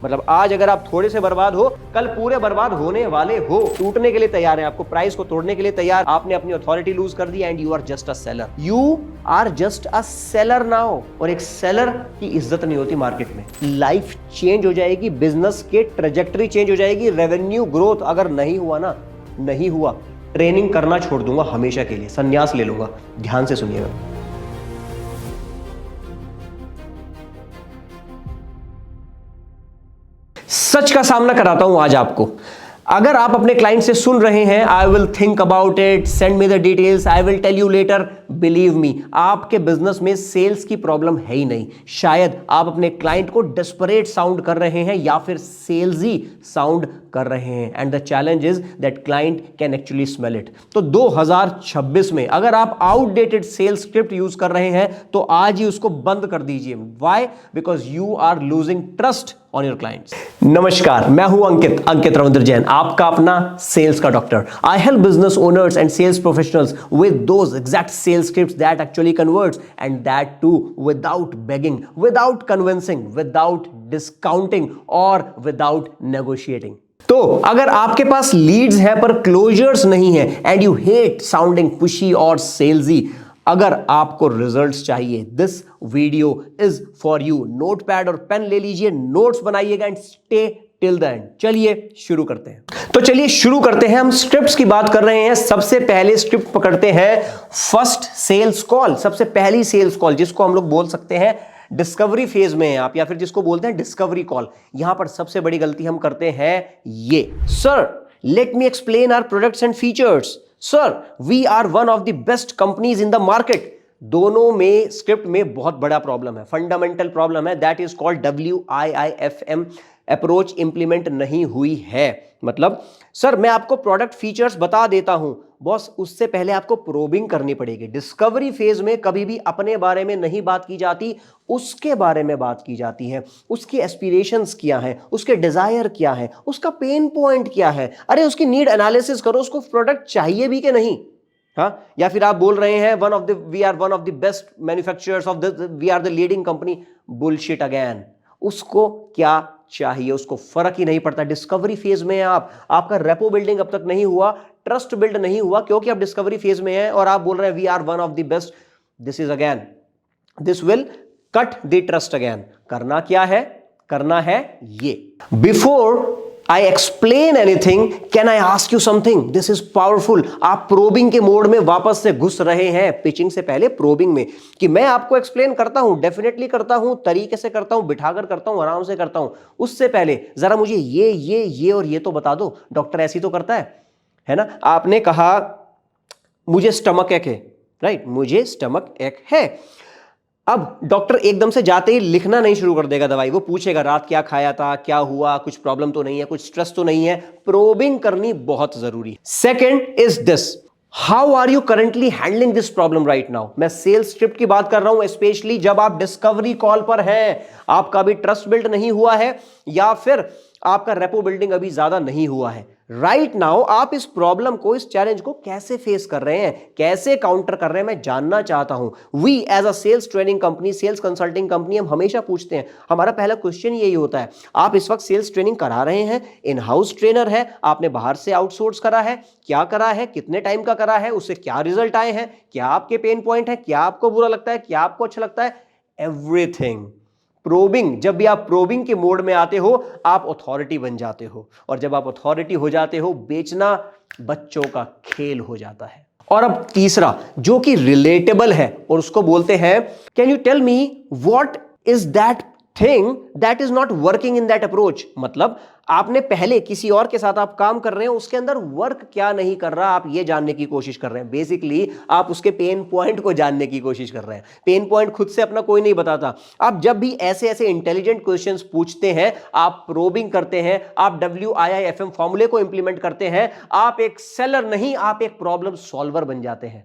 मतलब आज अगर आप थोड़े से बर्बाद हो, कल पूरे बर्बाद होने वाले हो। टूटने के लिए तैयार हैं, आपको प्राइस को तोड़ने के लिए तैयार। आपने अपनी अथॉरिटी लूज कर दी and you are just a seller. You are just a seller now. और एक सेलर की इज्जत नहीं होती मार्केट में। लाइफ चेंज हो जाएगी, बिजनेस के ट्रेजेक्टरी चेंज हो जाएगी, रेवेन्यू ग्रोथ अगर नहीं हुआ ना, नहीं हुआ, ट्रेनिंग करना छोड़ दूंगा हमेशा के लिए, संन्यास ले लूंगा। ध्यान से सुनिएगा। सच का सामना कराता हूं आज आपको। अगर आप अपने क्लाइंट से सुन रहे हैं, I will think about it, send me the details, I will tell you later, believe me, आपके बिजनेस में सेल्स की प्रॉब्लम है ही नहीं। शायद आप अपने क्लाइंट को डेस्परेट साउंड कर रहे हैं या फिर सेल्सी साउंड कर रहे हैं। And the challenge is that client can actually smell it. तो 2026 में अगर आप आउटडेटेड सेल्स स्क्रिप्ट यूज कर रहे हैं तो आज ही उसको बंद कर दीजिए। Why? Because you are losing trust on your clients. नमस्कार, मैं हूं अंकित रविंद्र जैन, आपका अपना सेल्स का doctor. I help business owners and sales professionals with those exact sales scripts that actually converts, and that too without begging, without convincing, without discounting or without negotiating। तो अगर आपके पास Leeds है पर क्लोजर्स नहीं है and you hate sounding pushy और सेल्सी, अगर आपको रिजल्ट्स चाहिए, this video is for you. Notepad और पेन ले लीजिए, नोट्स बनाइएगा and stay till the end. चलिए शुरू करते हैं। तो चलिए शुरू करते हैं। हम स्क्रिप्ट्स की बात कर रहे हैं। सबसे पहले स्क्रिप्ट पकड़ते हैं फर्स्ट सेल्स कॉल। सबसे पहली सेल्स कॉल, जिसको हम लोग बोल सकते हैं डिस्कवरी फेज में हैं आप, या फिर जिसको बोलते हैं डिस्कवरी कॉल। यहां पर सबसे बड़ी गलती हम करते हैं ये, sir let me explain our products and features, sir we are one of the best companies in the market. दोनों में स्क्रिप्ट में बहुत बड़ा प्रॉब्लम है, फंडामेंटल प्रॉब्लम है। That is called WIIFM approach implement नहीं हुई है। मतलब सर मैं आपको प्रोडक्ट फीचर्स बता देता हूं बॉस, उससे पहले आपको प्रोबिंग करनी पड़ेगी। डिस्कवरी फेज में कभी भी अपने बारे में नहीं बात की जाती, उसके बारे में बात की जाती है। उसकी एस्पिरेशंस क्या है, उसके डिजायर क्या है, उसका पेन पॉइंट क्या है। अरे उसकी नीड एनालिसिस करो, उसको प्रोडक्ट चाहिए भी कि नहीं। हाँ, या फिर आप बोल रहे हैं we are one of the best manufacturers of we are the leading company. Bullshit again. उसको क्या चाहिए, उसको फर्क ही नहीं पड़ता। डिस्कवरी फेज में आप, आपका रेपो बिल्डिंग अब तक नहीं हुआ, ट्रस्ट बिल्ड नहीं हुआ, क्योंकि आप डिस्कवरी फेज में हैं और आप बोल रहे हैं we are one of the best. This is again, this will cut the trust again. करना क्या है? करना है ये, before I explain anything, can I ask you something? This is powerful। आप प्रोबिंग के मोड में वापस से घुस रहे हैं, पिचिंग से पहले प्रोबिंग में, कि मैं आपको एक्सप्लेन करता हूं, डेफिनेटली करता हूं, तरीके से करता हूं, बिठाकर करता हूं, आराम से करता हूं। उससे पहले जरा मुझे ये और ये तो बता दो। डॉक्टर ऐसी तो करता है ना? आपने कहा मुझे स्टमक एक है, राइट, मुझे स्टमक एक है। अब डॉक्टर एकदम से जाते ही लिखना नहीं शुरू कर देगा दवाई, वो पूछेगा रात क्या खाया था, क्या हुआ, कुछ प्रॉब्लम तो नहीं है, कुछ स्ट्रेस तो नहीं है। प्रोबिंग करनी बहुत जरूरी। Second is this, how are you currently handling this problem right now. मैं सेल्स स्क्रिप्ट की बात कर रहा हूं, स्पेशली जब आप डिस्कवरी कॉल पर हैं, आपका भी ट्रस्ट बिल्ड नहीं हुआ है या फिर आपका रेपो बिल्डिंग अभी ज्यादा नहीं हुआ है। राइट नाउ आप इस प्रॉब्लम को, इस चैलेंज को कैसे फेस कर रहे हैं, कैसे काउंटर कर रहे हैं, मैं जानना चाहता हूं। We as a sales training company, sales consulting company, हम हमेशा पूछते हैं, हमारा पहला क्वेश्चन यही होता है, आप इस वक्त सेल्स ट्रेनिंग करा रहे हैं, इन हाउस ट्रेनर है, आपने बाहर से आउटसोर्स करा है, क्या करा है, कितने टाइम का करा है, उससे क्या रिजल्ट आए हैं, क्या आपके पेन पॉइंट है, क्या आपको बुरा लगता है, क्या आपको अच्छा लगता है, एवरीथिंग। प्रोबिंग, जब भी आप प्रोबिंग के मोड में आते हो, आप अथॉरिटी बन जाते हो, और जब आप अथॉरिटी हो जाते हो, बेचना बच्चों का खेल हो जाता है। और अब तीसरा, जो कि रिलेटेबल है, और उसको बोलते हैं, can you tell me what is that thing that is not working in that approach. मतलब आपने पहले किसी और के साथ आप काम कर रहे हैं, उसके अंदर वर्क क्या नहीं कर रहा, आप ये जानने की कोशिश कर रहे हैं। बेसिकली आप उसके पेन पॉइंट को जानने की कोशिश कर रहे हैं। पेन पॉइंट खुद से अपना कोई नहीं बताता। आप जब भी ऐसे ऐसे इंटेलिजेंट क्वेश्चंस पूछते हैं, आप प्रोबिंग करते हैं, आप WIIFM फॉर्मूले को इंप्लीमेंट करते हैं, आप एक सेलर नहीं, आप एक प्रॉब्लम सॉल्वर बन जाते हैं।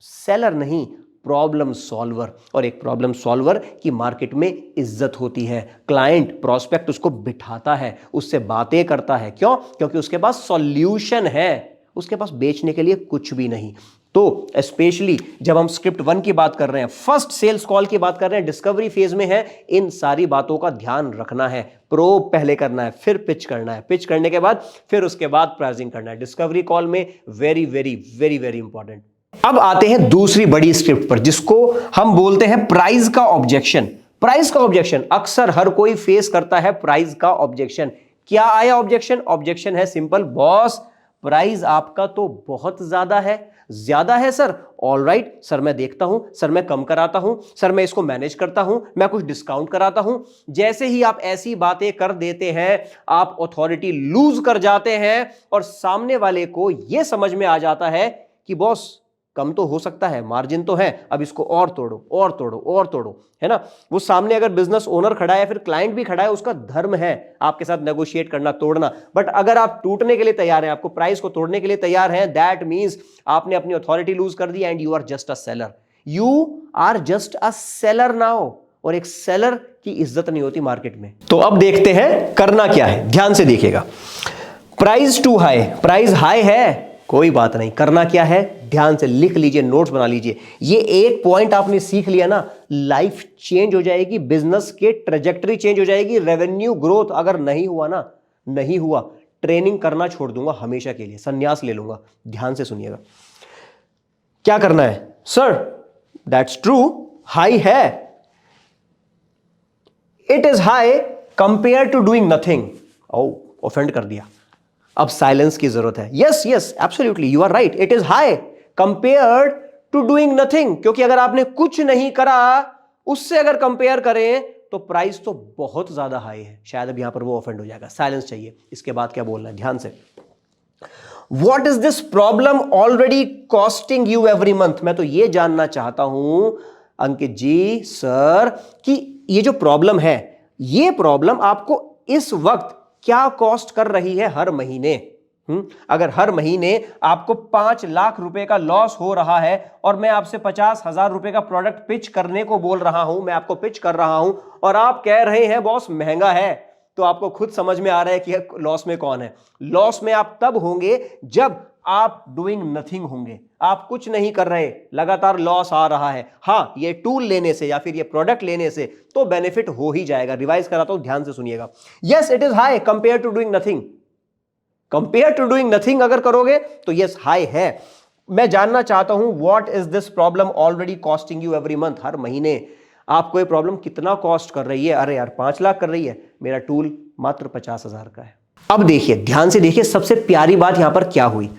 सेलर नहीं, प्रॉब्लम सॉल्वर। और एक प्रॉब्लम सॉल्वर की मार्केट में इज्जत होती है। क्लाइंट, प्रोस्पेक्ट उसको बिठाता है, उससे बातें करता है। क्यों? क्योंकि उसके पास सॉल्यूशन है। उसके पास बेचने के लिए कुछ भी नहीं। तो स्पेशली जब हम स्क्रिप्ट 1 की बात कर रहे हैं, फर्स्ट सेल्स कॉल की बात कर रहे हैं, डिस्कवरी फेज में है, इन सारी बातों का ध्यान रखना है। प्रोब पहले करना है, फिर पिच करना है, पिच करने के बाद फिर उसके बाद प्राइसिंग करना है। डिस्कवरी कॉल में very very very very important. अब आते हैं दूसरी बड़ी स्क्रिप्ट पर, जिसको हम बोलते हैं प्राइस का ऑब्जेक्शन। प्राइस का ऑब्जेक्शन अक्सर हर कोई फेस करता है। प्राइस का ऑब्जेक्शन क्या आया? ऑब्जेक्शन, ऑब्जेक्शन है सिंपल, बॉस प्राइस आपका तो बहुत ज्यादा है सर। ऑल राइट सर, मैं देखता हूं सर, मैं कम कराता हूं सर, मैं इसको मैनेज करता हूं, मैं कुछ डिस्काउंट कराता हूं। जैसे ही आप ऐसी बातें कर देते हैं, आप अथॉरिटी लूज कर जाते हैं और सामने वाले को यह समझ में आ जाता है कि बॉस कम तो हो सकता है, मार्जिन तो है, अब इसको और तोड़ो और तोड़ो और तोड़ो, है ना। वो सामने अगर बिजनेस ओनर खड़ा है, फिर क्लाइंट भी खड़ा है, उसका धर्म है आपके साथ नेगोशिएट करना, तोड़ना। बट अगर आप टूटने के लिए तैयार हैं, आपको प्राइस को तोड़ने के लिए तैयार हैं, दैट मींस आपने अपनी अथॉरिटी लूज कर दी and you are just a seller. You are just a seller now. और एक सेलर की इज्जत नहीं होती मार्केट में। तो अब देखते हैं करना क्या है, ध्यान से देखिएगा। Price too high, price high है, कोई बात नहीं, करना क्या है ध्यान से लिख लीजिए, नोट्स बना लीजिए। ये एक पॉइंट आपने सीख लिया ना, लाइफ चेंज हो जाएगी, बिजनेस के ट्रेजेक्टरी चेंज हो जाएगी, रेवेन्यू ग्रोथ अगर नहीं हुआ ना, नहीं हुआ, ट्रेनिंग करना छोड़ दूंगा हमेशा के लिए, संन्यास ले लूंगा। ध्यान से सुनिएगा क्या करना है। सर दैट्स ट्रू, हाई है, it is high compare to doing nothing. Oh, offend कर दिया, अब साइलेंस की जरूरत है। Yes yes absolutely you are right, it is high compared to doing nothing. क्योंकि अगर आपने कुछ नहीं करा, उससे अगर कंपेयर करें तो प्राइस तो बहुत ज्यादा हाई है। शायद अब यहां पर वो ऑफेंड हो जाएगा, साइलेंस चाहिए। इसके बाद क्या बोलना है ध्यान से। What is this problem already costing you every month? मैं तो ये जानना चाहता हूं अंकित जी सर कि ये जो प्रॉब्लम है, ये प्रॉब्लम आपको इस वक्त क्या कॉस्ट कर रही है हर महीने। अगर हर महीने आपको 5 लाख रुपए का लॉस हो रहा है और मैं आपसे 50,000 रुपए का प्रोडक्ट पिच करने को बोल रहा हूं, मैं आपको पिच कर रहा हूं और आप कह रहे हैं बॉस महंगा है, तो आपको खुद समझ में आ रहा है कि लॉस में कौन है। लॉस में आप तब होंगे जब आप डूइंग नथिंग होंगे, आप कुछ नहीं कर रहे, लगातार लॉस आ रहा है। हां, ये टूल लेने से या फिर ये प्रोडक्ट लेने से तो बेनिफिट हो ही जाएगा। रिवाइज कराता हूं, ध्यान से सुनिएगा। Yes it is high compare to doing nothing. Compare to doing nothing अगर करोगे तो यस हाई है। मैं जानना चाहता हूं what is this problem already costing you every month. हर महीने आपको ये प्रॉब्लम कितना कॉस्ट कर रही है? अरे यार 5 लाख कर रही है, मेरा टूल मात्र 50,000 का है। अब देखिए, ध्यान से देखिए, सबसे प्यारी बात यहां पर क्या हुई।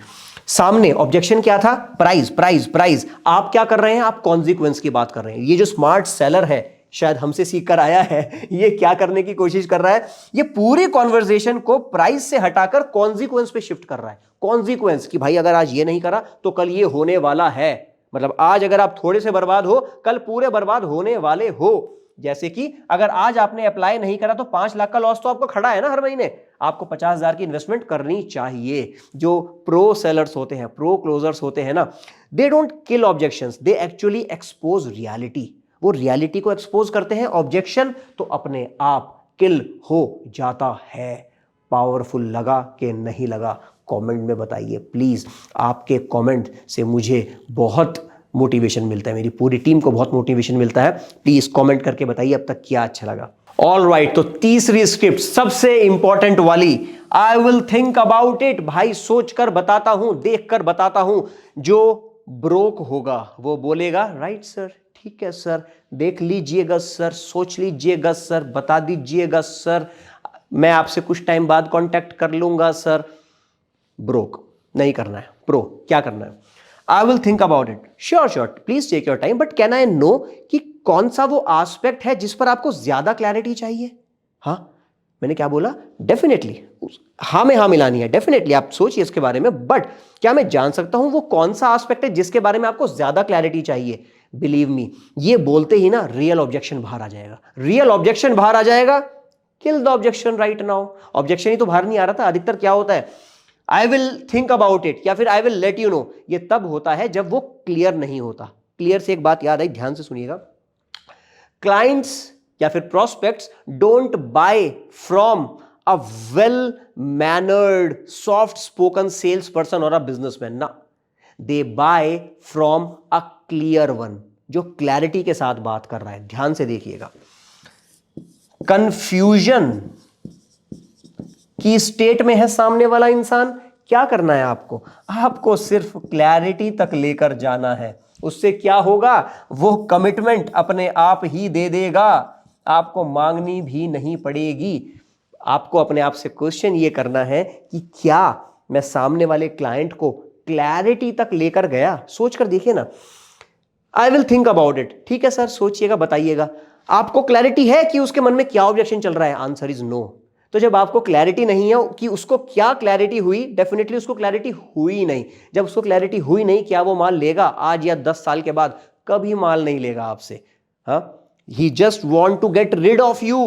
सामने ऑब्जेक्शन क्या था? Price price price. आप क्या कर रहे हैं? आप कॉन्सिक्वेंस की बात कर रहे हैं। ये जो स्मार्ट सेलर है, शायद हमसे सीख कर आया है, ये क्या करने की कोशिश कर रहा है, ये पूरी कॉन्वर्सेशन को प्राइस से हटाकर कॉन्सिक्वेंस पे शिफ्ट कर रहा है। कॉन्सिक्वेंस कि भाई अगर आज ये नहीं करा तो कल ये होने वाला है। मतलब आज अगर आप थोड़े से बर्बाद हो, कल पूरे बर्बाद होने वाले हो। जैसे कि अगर आज आपने अप्लाई नहीं करा तो 5 लाख का लॉस तो आपको खड़ा है ना हर महीने, आपको 50,000 की इन्वेस्टमेंट करनी चाहिए। जो प्रो सेलर्स होते हैं, प्रो क्लोजर्स होते हैं ना, they don't kill objections, they actually expose reality. वो रियलिटी को एक्सपोज करते हैं, ऑब्जेक्शन तो अपने आप किल हो जाता है। पावरफुल लगा कि नहीं लगा, कमेंट में बताइए प्लीज। आपके कमेंट से मुझे बहुत मोटिवेशन मिलता है, मेरी पूरी टीम को बहुत मोटिवेशन मिलता है। प्लीज कमेंट करके बताइए अब तक क्या अच्छा लगा। ऑल राइट, तो तीसरी स्क्रिप्ट सबसे इंपॉर्टेंट वाली, आई विल थिंक अबाउट इट। भाई सोच कर बताता हूं, देख कर बताता हूं। जो ब्रोक होगा वो बोलेगा राइट सर, ठीक है सर, देख लीजिएगा सर, सोच लीजिएगा सर, बता दीजिएगा सर, मैं आपसे कुछ टाइम बाद कांटेक्ट कर लूंगा सर। ब्रोक नहीं करना है। प्रो क्या करना है? I will think about it. Sure sure, please take your time, but can I know कि कौन सा वो एस्पेक्ट है जिस पर आपको ज्यादा क्लैरिटी चाहिए? हाँ, मैंने क्या बोला? डेफिनेटली हाँ में हाँ मिलानी है, डेफिनेटली आप सोचिए इसके बारे में, बट क्या मैं जान सकता हूं वो कौन सा एस्पेक्ट है जिसके बारे में आपको ज्यादा क्लैरिटी चाहिए? बिलीव मी, ये बोलते ही ना रियल ऑब्जेक्शन बाहर आ जाएगा। रियल ऑब्जेक्शन बाहर आ जाएगा, kill the objection right now. Objection ही तो बाहर नहीं आ रहा था। अधिकतर क्या होता है, I will think about it या फिर I will let you know, ये तब होता है जब वो क्लियर नहीं होता। क्लियर से एक बात याद आई, ध्यान से सुनिएगा। क्लाइंट्स या फिर prospects don't buy from a well mannered, soft spoken salesperson or a businessman. ना, they buy from a clear one, जो क्लैरिटी के साथ बात कर रहा है. ध्यान से देखिएगा. कंफ्यूजन की स्टेट में है सामने वाला इंसान. क्या करना है आपको? आपको सिर्फ क्लैरिटी तक लेकर जाना है. उससे क्या होगा? वो कमिटमेंट अपने आप ही दे देगा, आपको मांगनी भी नहीं पड़ेगी. आपको अपने आप से क्वेश्चन ये करना है कि क्या मैं सामने वाले क्लाइंट को क्लैरिटी तक लेकर गया? सोच कर देखिए ना. आई विल थिंक अबाउट इट. ठीक है सर, सोचिएगा, बताइएगा. आपको क्लैरिटी है कि उसके मन में क्या ऑब्जेक्शन चल रहा है? Answer is no. तो जब आपको क्लैरिटी नहीं है कि उसको क्या क्लैरिटी हुई, डेफिनेटली उसको क्लैरिटी हुई नहीं. जब उसको क्लैरिटी हुई नहीं, क्या वो माल लेगा आज या 10 साल के बाद? कभी माल नहीं लेगा आपसे. हाँ, he just want to get rid of you.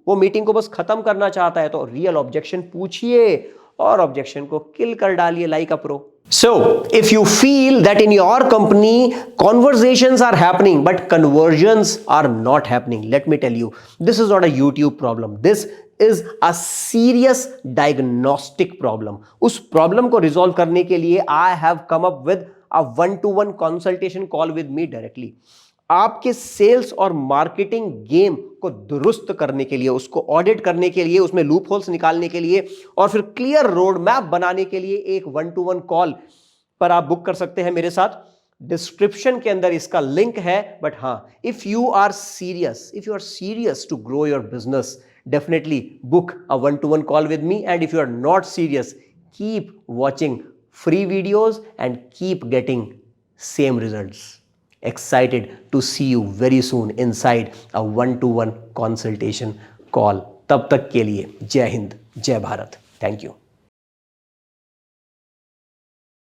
वो मीटिंग को बस खत्म करना चाहता है. तो रियल ऑब्जेक्शन पूछिए और ऑब्जेक्शन को किल कर डालिए like a pro. So, if you feel that in your company conversations are happening but conversions are not happening, let me tell you, this is not a YouTube problem. This is a serious diagnostic problem. उस problem को resolve करने के लिए I have come up with a one-to-one consultation call with me directly. आपके sales और marketing game को दुरुस्त करने के लिए, उसको ऑडिट करने के लिए, उसमें लूप होल्स निकालने के लिए और फिर क्लियर रोड मैप बनाने के लिए एक 1-to-1 कॉल पर आप बुक कर सकते हैं मेरे साथ. डिस्क्रिप्शन के अंदर इसका लिंक है. बट हां, if you are serious to grow your business, definitely book a 1-to-1 call with me. And if you are not serious, keep watching free videos and keep getting same results. Excited to see you very soon inside a 1-to-1 consultation call. तब तक के लिए जय हिंद, जय Bharat. Thank you.